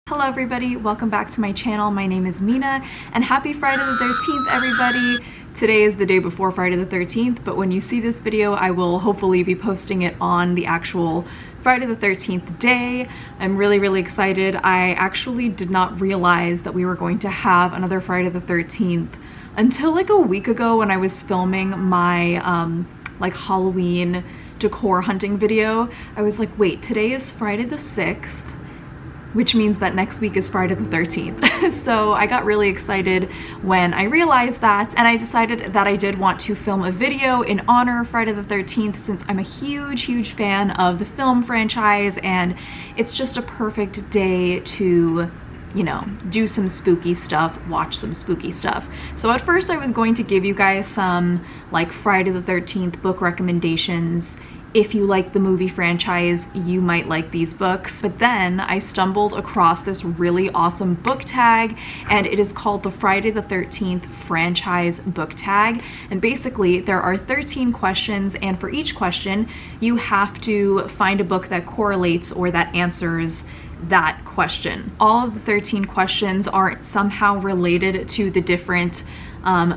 Hello everybody, welcome back to my channel. My name is Mina and happy Friday the 13th everybody. Today is the day before Friday the 13th, but when you see this video I will hopefully be posting it on the actual Friday the 13th day. I'm really excited. I actually did not realize that we were going to have another Friday the 13th until like a week ago when I was filming my like Halloween decor hunting video. I was like, wait, today is Friday the 6th. Which means that next week is Friday the 13th. So I got really excited when I realized that, and I decided that I did want to film a video in honor of Friday the 13th since I'm a huge fan of the film franchise, and it's just a perfect day to, you know, do some spooky stuff, watch some spooky stuff. So at first I was going to give you guys some like Friday the 13th book recommendations. If you like the movie franchise, you might like these books. But then I stumbled across this really awesome book tag, and it is called the Friday the 13th franchise book tag. And basically there are 13 questions, and for each question you have to find a book that correlates or that answers that question. All of the 13 questions are somehow related to the different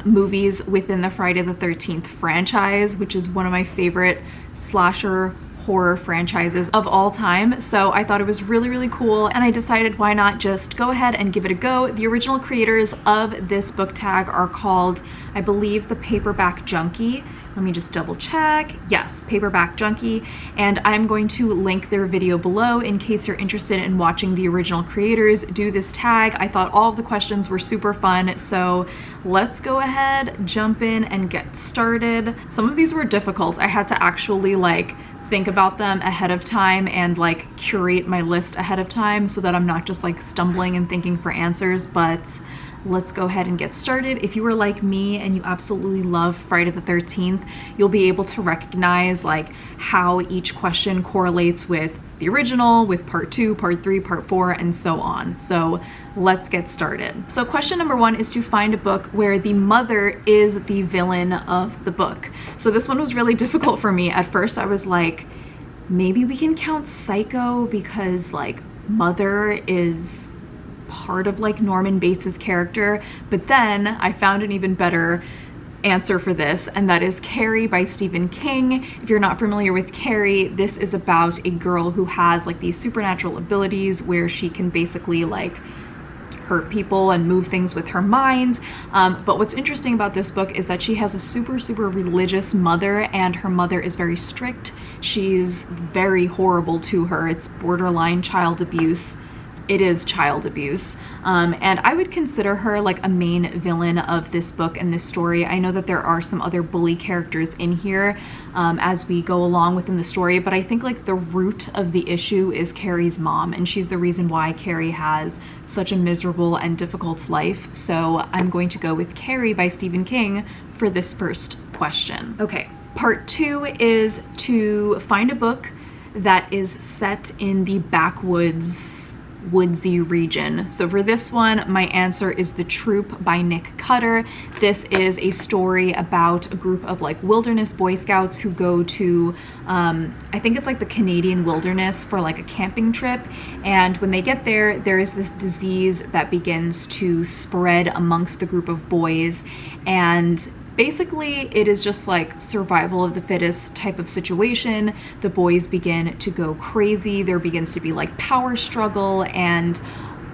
movies within the Friday the 13th franchise, which is one of my favorite slasher horror franchises of all time. So I thought it was really cool, and I decided why not just go ahead and give it a go. The original creators of this book tag are called, I believe, the Paperback Junkie. Let me just double check. Yes, Paperback Junkie. And I'm going to link their video below in case you're interested in watching the original creators do this tag. I thought all of the questions were super fun, so let's go ahead, jump in and get started. Some of these were difficult. I had to actually like think about them ahead of time and like curate my list ahead of time so that I'm not just like stumbling and thinking for answers, but let's go ahead and get started. If you are like me and you absolutely love Friday the 13th, you'll be able to recognize like how each question correlates with the original, with part 2, part 3, part 4, and so on. So let's get started. So question number 1 is to find a book where the mother is the villain of the book. So this one was really difficult for me. At first I was like, maybe we can count Psycho because like mother is part of like Norman Bates's character, but then I found an even better answer for this, and that is Carrie by Stephen King. If you're not familiar with Carrie, this is about a girl who has like these supernatural abilities where she can basically like hurt people and move things with her mind. But what's interesting about this book is that she has a super religious mother, and her mother is very strict. She's very horrible to her. It's borderline child abuse. It is child abuse, and I would consider her like a main villain of this book and this story. I know that there are some other bully characters in here as we go along within the story, but I think like the root of the issue is Carrie's mom, and she's the reason why Carrie has such a miserable and difficult life. So I'm going to go with Carrie by Stephen King for this first question. Okay, part 2 is to find a book that is set in the backwoods woodsy region. So for this one, my answer is The Troop by Nick Cutter. This is a story about a group of like wilderness Boy Scouts who go to, I think it's like the Canadian wilderness for like a camping trip. And when they get there, there is this disease that begins to spread amongst the group of boys. And basically, it is just like survival of the fittest type of situation. The boys begin to go crazy. There begins to be like power struggle, and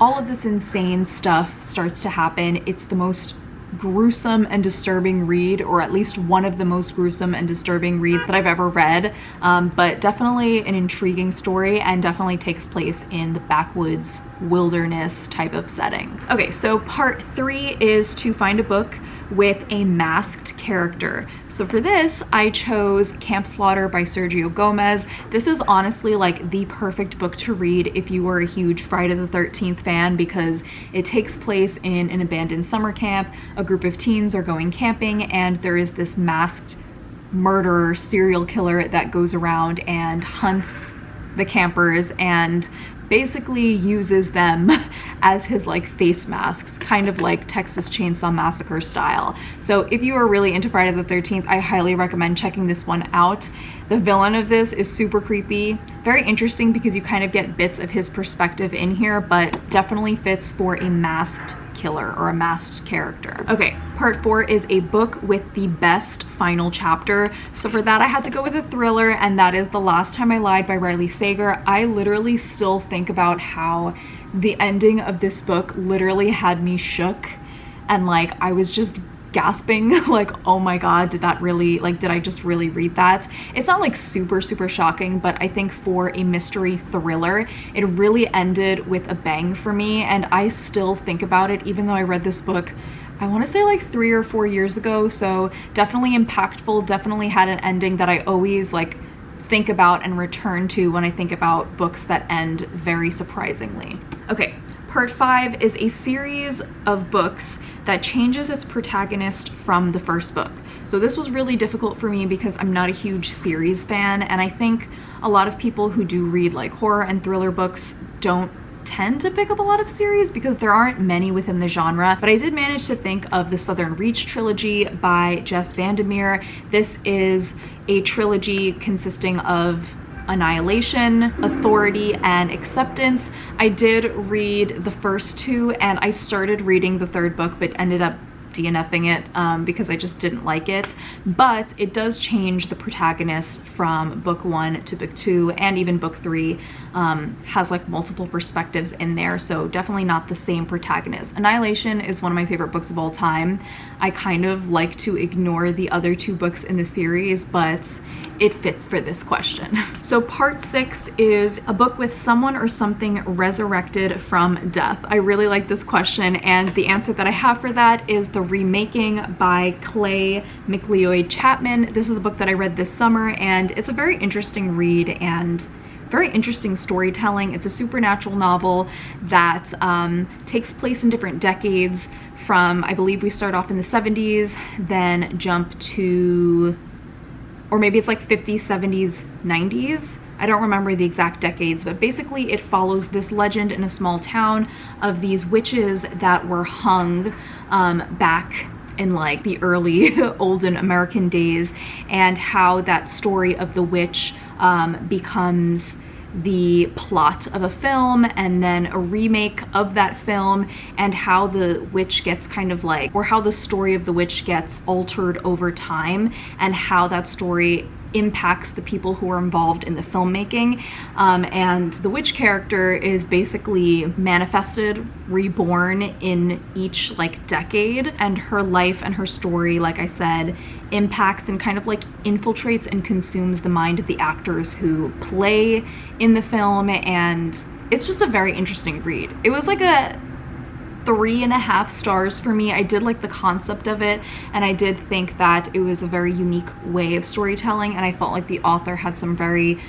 all of this insane stuff starts to happen. It's the most gruesome and disturbing read, or at least one of the most gruesome and disturbing reads that I've ever read, but definitely an intriguing story, and definitely takes place in the backwoods wilderness type of setting. Okay, so part 3 is to find a book with a masked character. So for this, I chose Camp Slaughter by Sergio Gomez. This is honestly like the perfect book to read if you were a huge Friday the 13th fan, because it takes place in an abandoned summer camp. A group of teens are going camping, and there is this masked murderer serial killer that goes around and hunts the campers and basically uses them as his like face masks, kind of like Texas Chainsaw Massacre style. So if you are really into Friday the 13th, I highly recommend checking this one out. The villain of this is super creepy, very interesting because you kind of get bits of his perspective in here, but definitely fits for a masked killer or a masked character. Okay, part 4 is a book with the best final chapter. So for that I had to go with a thriller, and that is The Last Time I Lied by Riley Sager. I literally still think about how the ending of this book literally had me shook, and like I was just gasping like, oh my god, did I just really read that? It's not like super shocking, but I think for a mystery thriller it really ended with a bang for me, and I still think about it even though I read this book, I want to say like 3 or 4 years ago. So definitely impactful, definitely had an ending that I always like think about and return to when I think about books that end very surprisingly. Okay, part 5 is a series of books that changes its protagonist from the first book. So this was really difficult for me because I'm not a huge series fan, and I think a lot of people who do read like horror and thriller books don't tend to pick up a lot of series because there aren't many within the genre. But I did manage to think of the Southern Reach trilogy by Jeff Vandermeer. This is a trilogy consisting of Annihilation, Authority, and Acceptance. I did read the first 2, and I started reading the 3rd book but ended up DNFing it because I just didn't like it. But it does change the protagonist from book 1 to book 2, and even book 3 has like multiple perspectives in there, so definitely not the same protagonist. Annihilation is one of my favorite books of all time. I kind of like to ignore the other 2 books in the series, but it fits for this question. So part 6 is a book with someone or something resurrected from death. I really like this question, and the answer that I have for that is The Remaking by Clay McLeod Chapman. This is a book that I read this summer, and it's a very interesting read and very interesting storytelling. It's a supernatural novel that takes place in different decades from, I believe we start off in the 70s, then jump to, or maybe it's like 50s, 70s, 90s. I don't remember the exact decades, but basically it follows this legend in a small town of these witches that were hung back in like the early olden American days, and how that story of the witch becomes the plot of a film and then a remake of that film, and how the witch gets kind of like, or how the story of the witch gets altered over time, and how that story impacts the people who are involved in the filmmaking. And the witch character is basically manifested, reborn in each like decade, and her life and her story, like I said, impacts and kind of like infiltrates and consumes the mind of the actors who play in the film. And it's just a very interesting read. It was like a 3.5 stars for me. I did like the concept of it, and I did think that it was a very unique way of storytelling, and I felt like the author had some very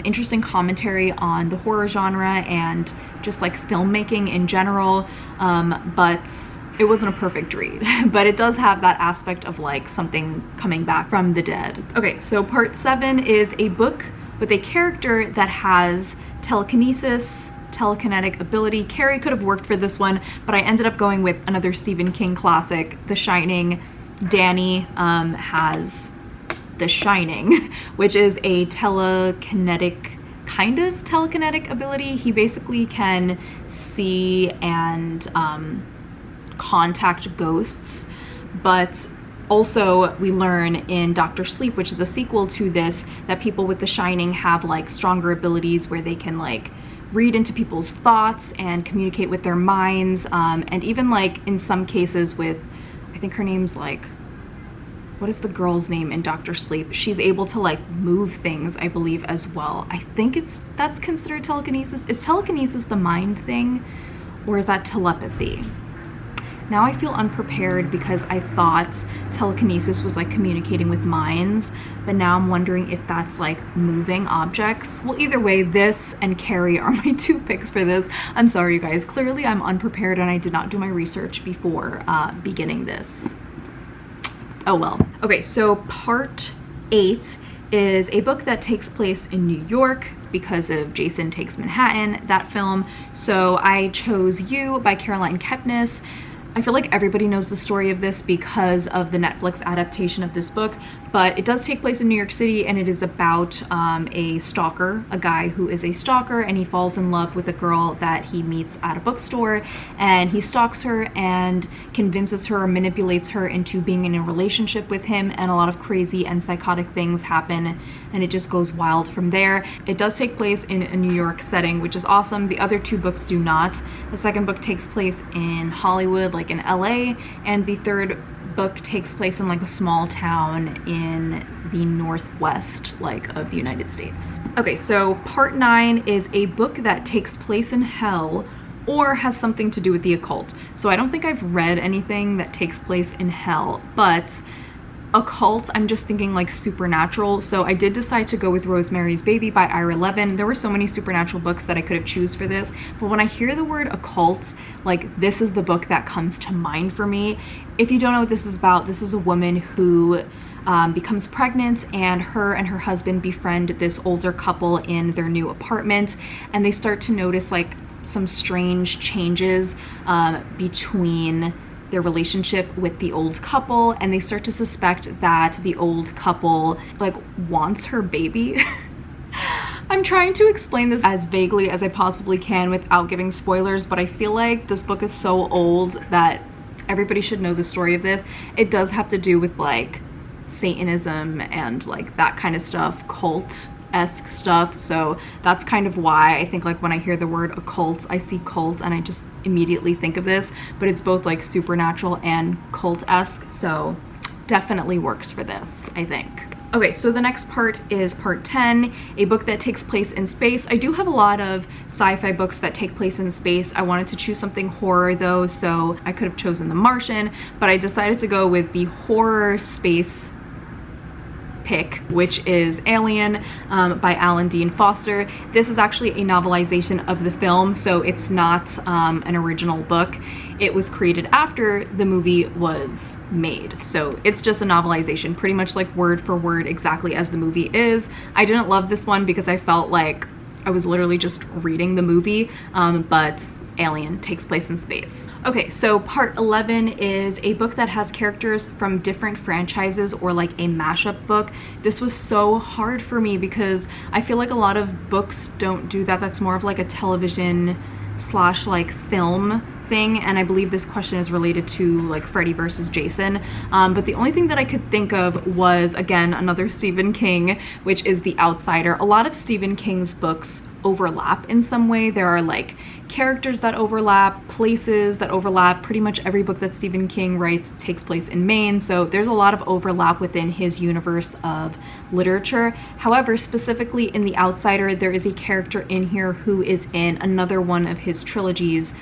interesting commentary on the horror genre and just like filmmaking in general, but it wasn't a perfect read. But it does have that aspect of like something coming back from the dead. Okay, so part 7 is a book with a character that has telekinesis, telekinetic ability. Carrie could have worked for this one, but I ended up going with another Stephen King classic, The Shining. Danny has The Shining, which is a kind of telekinetic ability. He basically can see and contact ghosts, but also we learn in Dr. Sleep, which is the sequel to this, that people with The Shining have like stronger abilities where they can like read into people's thoughts and communicate with their minds, and even like in some cases with, I think her name's like, what is the girl's name in Dr. Sleep? She's able to like move things, I believe, as well. I think that's considered telekinesis. Is telekinesis the mind thing, or is that telepathy? Now I feel unprepared because I thought telekinesis was like communicating with minds, but now I'm wondering if that's like moving objects. Well, either way, this and Carrie are my 2 picks for this. I'm sorry, you guys. Clearly I'm unprepared and I did not do my research before beginning this. Oh well. Okay, so part 8 is a book that takes place in New York because of Jason Takes Manhattan, that film. So I chose You by Caroline Kepnes. I feel like everybody knows the story of this because of the Netflix adaptation of this book, but it does take place in New York City, and it is about a stalker, a guy who is a stalker, and he falls in love with a girl that he meets at a bookstore, and he stalks her and convinces her or manipulates her into being in a relationship with him, and a lot of crazy and psychotic things happen, and it just goes wild from there. It does take place in a New York setting, which is awesome. The other two books do not. The second book takes place in Hollywood, like in LA, and the third book takes place in like a small town in the northwest, like, of the United States. Okay, so part 9 is a book that takes place in hell or has something to do with the occult. So I don't think I've read anything that takes place in hell, but occult, I'm just thinking like supernatural. So I did decide to go with Rosemary's Baby by Ira Levin. There were so many supernatural books that I could have chosen for this, but when I hear the word occult, like, this is the book that comes to mind for me. If you don't know what this is about, this is a woman who becomes pregnant, and her husband befriend this older couple in their new apartment, and they start to notice like some strange changes between their relationship with the old couple, and they start to suspect that the old couple like wants her baby. I'm trying to explain this as vaguely as I possibly can without giving spoilers, but I feel like this book is so old that everybody should know the story of this. It does have to do with like Satanism and like that kind of stuff, cult-esque stuff. So that's kind of why I think like when I hear the word occult, I see cult and I just immediately think of this, but it's both like supernatural and cult-esque, so definitely works for this, I think. Okay, so the next part is part 10, a book that takes place in space. I do have a lot of sci-fi books that take place in space. I wanted to choose something horror though, so I could have chosen The Martian, but I decided to go with the horror space pick, which is Alien by Alan Dean Foster. This is actually a novelization of the film, so it's not an original book. It was created after the movie was made, so it's just a novelization, pretty much like word for word exactly as the movie is. I didn't love this one because I felt like I was literally just reading the movie, but Alien takes place in space. Okay, so part 11 is a book that has characters from different franchises, or like a mashup book. This was so hard for me because I feel like a lot of books don't do that. That's more of like a television slash like film thing, and I believe this question is related to like Freddy versus Jason, but the only thing that I could think of was, again, another Stephen King, which is The Outsider. A lot of Stephen King's books overlap in some way. There are like characters that overlap, places that overlap. Pretty much every book that Stephen King writes takes place in Maine, so there's a lot of overlap within his universe of literature. However, specifically in The Outsider, there is a character in here who is in another one of his trilogies,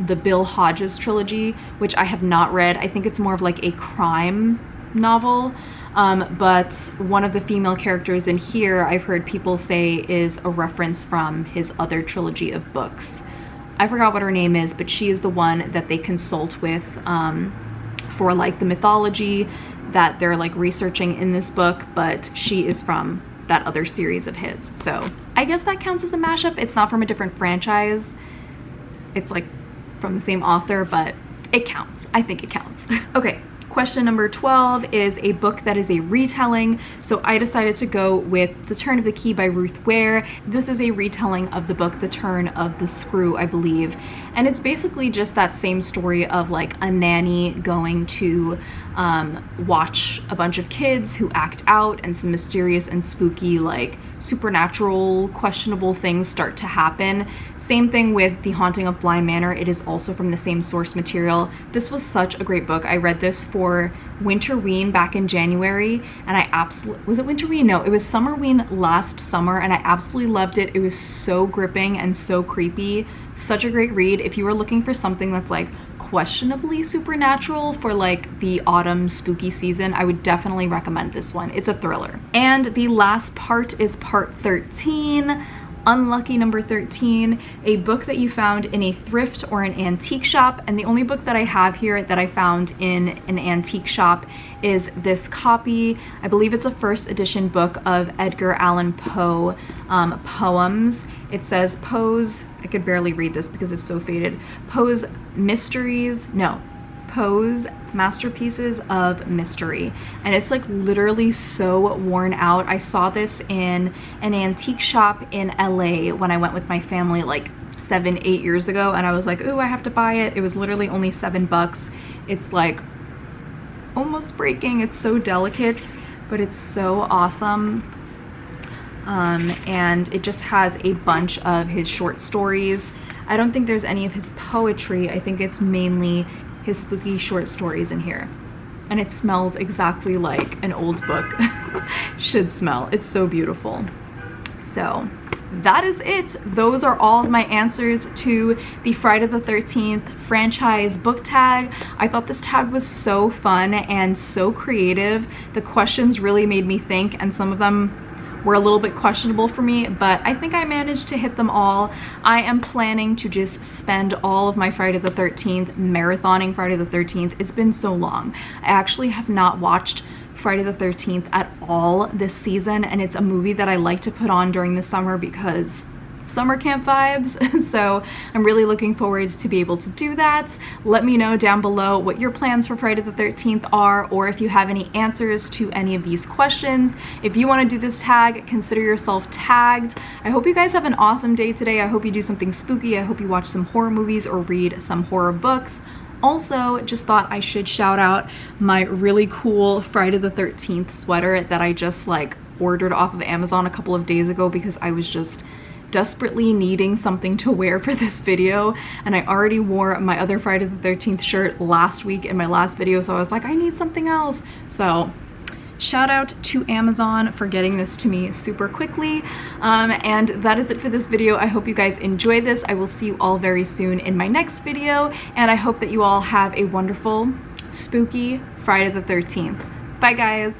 the Bill Hodges trilogy, which I have not read. I think it's more of like a crime novel, but one of the female characters in here I've heard people say is a reference from his other trilogy of books. I forgot what her name is, but she is the one that they consult with for like the mythology that they're like researching in this book, but she is from that other series of his. So I guess that counts as a mashup. It's not from a different franchise. It's like from the same author, but it counts. I think it counts. Okay, question number 12 is a book that is a retelling. So I decided to go with The Turn of the Key by Ruth Ware. This is a retelling of the book The Turn of the Screw, I believe. And it's basically just that same story of like a nanny going to watch a bunch of kids who act out, and some mysterious and spooky, like supernatural, questionable things start to happen. Same thing with The Haunting of Bly Manor. It is also from the same source material. This was such a great book. I read this for Winterween back in January, and I absolutely, was it Winterween? No, it was Summerween last summer, and I absolutely loved it. It was so gripping and so creepy. Such a great read. If you were looking for something that's like questionably supernatural for like the autumn spooky season, I would definitely recommend this one. It's a thriller. And the last part is part 13. Unlucky number 13, a book that you found in a thrift or an antique shop. And the only book that I have here that I found in an antique shop is this copy. I believe it's a first edition book of Edgar Allan Poe poems. It says Poe's, I could barely read this because it's so faded, Poe's Masterpieces of Mystery. And it's like literally so worn out. I saw this in an antique shop in LA when I went with my family like 7-8 years ago, and I was like, ooh, I have to buy it. It was literally only $7. It's like almost breaking. It's so delicate, but it's so awesome. And it just has a bunch of his short stories. I don't think there's any of his poetry. I think it's mainly his spooky short stories in here. And it smells exactly like an old book should smell. It's so beautiful. So that is it. Those are all my answers to the Friday the 13th franchise book tag. I thought this tag was so fun and so creative. The questions really made me think, and some of them were a little bit questionable for me, but I think I managed to hit them all. I am planning to just spend all of my Friday the 13th marathoning Friday the 13th. It's been so long. I actually have not watched Friday the 13th at all this season, and it's a movie that I like to put on during the summer because summer camp vibes. So I'm really looking forward to be able to do that. Let me know down below what your plans for Friday the 13th are, or if you have any answers to any of these questions. If you want to do this tag, consider yourself tagged. I hope you guys have an awesome day today. I hope you do something spooky. I hope you watch some horror movies or read some horror books. Also, just thought I should shout out my really cool Friday the 13th sweater that I just like ordered off of Amazon a couple of days ago because I was just desperately needing something to wear for this video, and I already wore my other Friday the 13th shirt last week in my last video, so I was like, I need something else. So shout out to Amazon for getting this to me super quickly. And that is it for this video. I hope you guys enjoyed this. I will see you all very soon in my next video, and I hope that you all have a wonderful, spooky Friday the 13th. Bye guys.